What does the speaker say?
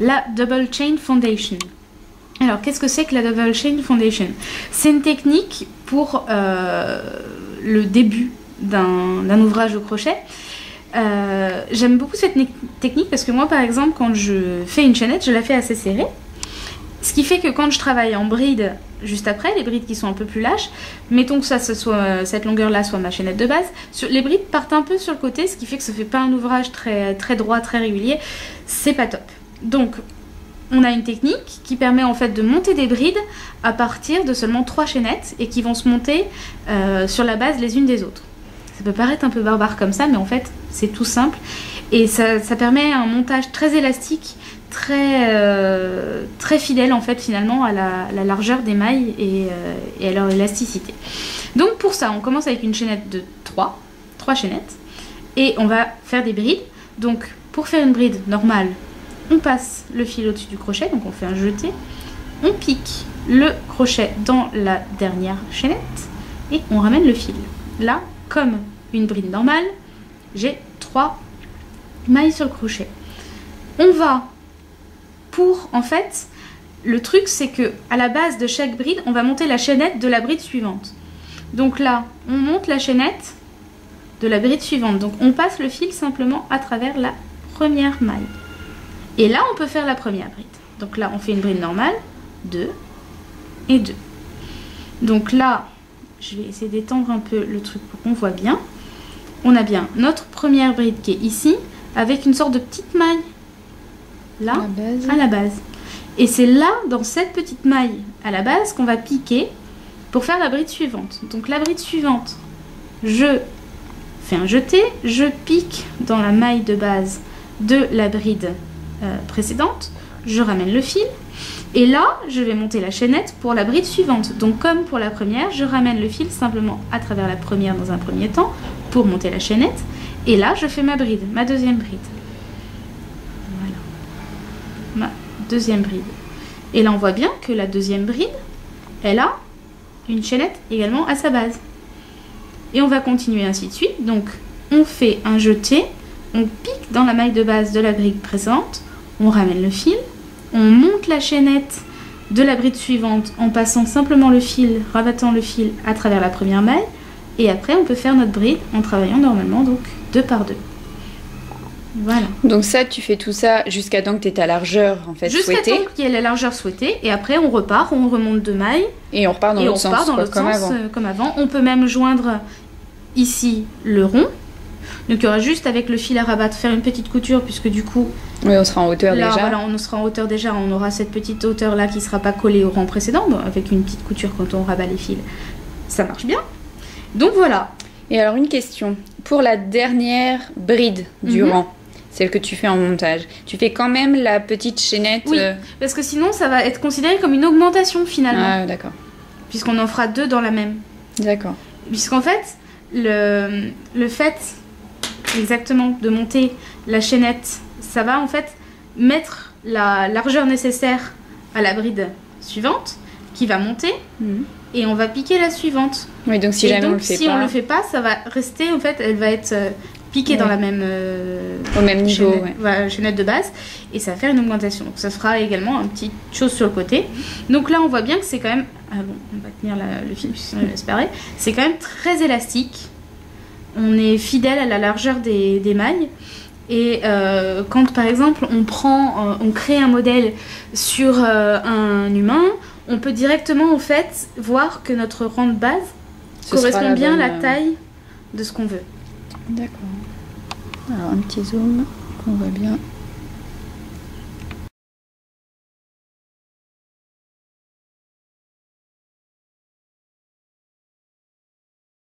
la Double Chain Foundation. Alors, qu'est-ce que c'est que la Double Chain Foundation? C'est une technique pour le début d'un ouvrage au crochet. J'aime beaucoup cette technique parce que moi, par exemple, quand je fais une chaînette, je la fais assez serrée. Ce qui fait que quand je travaille en bride juste après, les brides qui sont un peu plus lâches, mettons que cette longueur-là soit ma chaînette de base, les brides partent un peu sur le côté, ce qui fait que ça fait pas un ouvrage très, très droit, très régulier. C'est pas top. Donc, on a une technique qui permet en fait de monter des brides à partir de seulement 3 chaînettes et qui vont se monter sur la base les unes des autres. Ça peut paraître un peu barbare comme ça, mais en fait, c'est tout simple. Et ça permet un montage très élastique, très fidèle en fait finalement à la largeur des mailles et à leur élasticité. Donc pour ça, on commence avec une chaînette de 3 chaînettes et on va faire des brides. Donc pour faire une bride normale, on passe le fil au-dessus du crochet, donc on fait un jeté, on pique le crochet dans la dernière chaînette et on ramène le fil. Là, comme une bride normale, j'ai 3 mailles sur le crochet. On va en fait, le truc c'est que à la base de chaque bride, on va monter la chaînette de la bride suivante. Donc là, on monte la chaînette de la bride suivante. Donc on passe le fil simplement à travers la première maille. Et là, on peut faire la première bride. Donc là, on fait une bride normale, 2 et 2. Donc là, je vais essayer d'étendre un peu le truc pour qu'on voit bien. On a bien notre première bride qui est ici, avec une sorte de petite maille, là, à la base. Et c'est là, dans cette petite maille à la base, qu'on va piquer pour faire la bride suivante. Donc la bride suivante, je fais un jeté, je pique dans la maille de base de la bride précédente, je ramène le fil, et là, je vais monter la chaînette pour la bride suivante. Donc comme pour la première, je ramène le fil simplement à travers la première dans un premier temps, pour monter la chaînette, et là, je fais ma bride, ma deuxième bride. Ma deuxième bride. Et là on voit bien que la deuxième bride, elle a une chaînette également à sa base. Et on va continuer ainsi de suite. Donc on fait un jeté, on pique dans la maille de base de la bride précédente, on ramène le fil, on monte la chaînette de la bride suivante en passant simplement le fil, rabattant le fil à travers la première maille, et après on peut faire notre bride en travaillant normalement donc 2 par 2. Voilà. Donc ça, tu fais tout ça jusqu'à temps que tu aies ta largeur en fait souhaitée. Jusqu'à temps qu'il y ait la largeur souhaitée. Et après, on repart, on remonte 2 mailles. Et on repart dans l'autre sens, comme avant. On peut même joindre ici le rond. Donc il y aura juste avec le fil à rabattre, faire une petite couture, puisque du coup... Oui, on sera en hauteur là, déjà. Voilà, on sera en hauteur déjà. On aura cette petite hauteur là qui ne sera pas collée au rang précédent. Bon, avec une petite couture quand on rabat les fils. Ça marche bien. Donc voilà. Et alors une question. Pour la dernière bride du rang, celle que tu fais en montage, tu fais quand même la petite chaînette? Oui, parce que sinon ça va être considéré comme une augmentation finalement. Ah d'accord. Puisqu'on en fera 2 dans la même. D'accord. Puisqu'en fait, le fait exactement de monter la chaînette, ça va en fait mettre la largeur nécessaire à la bride suivante qui va monter et on va piquer la suivante. Oui, donc si jamais on le fait pas... on le fait pas, ça va rester en fait, elle va être... piquer dans la même au même niveau, chaînette de base, et ça va faire une augmentation. Donc ça fera également une petite chose sur le côté. Donc là on voit bien que c'est quand même, ah bon, on va tenir le fil sinon il va se parer. C'est quand même très élastique. On est fidèle à la largeur des mailles. Et quand par exemple on crée un modèle sur un humain, on peut directement en fait voir que notre rang de base correspond bien à la taille de ce qu'on veut. D'accord. Alors un petit zoom qu'on voit bien.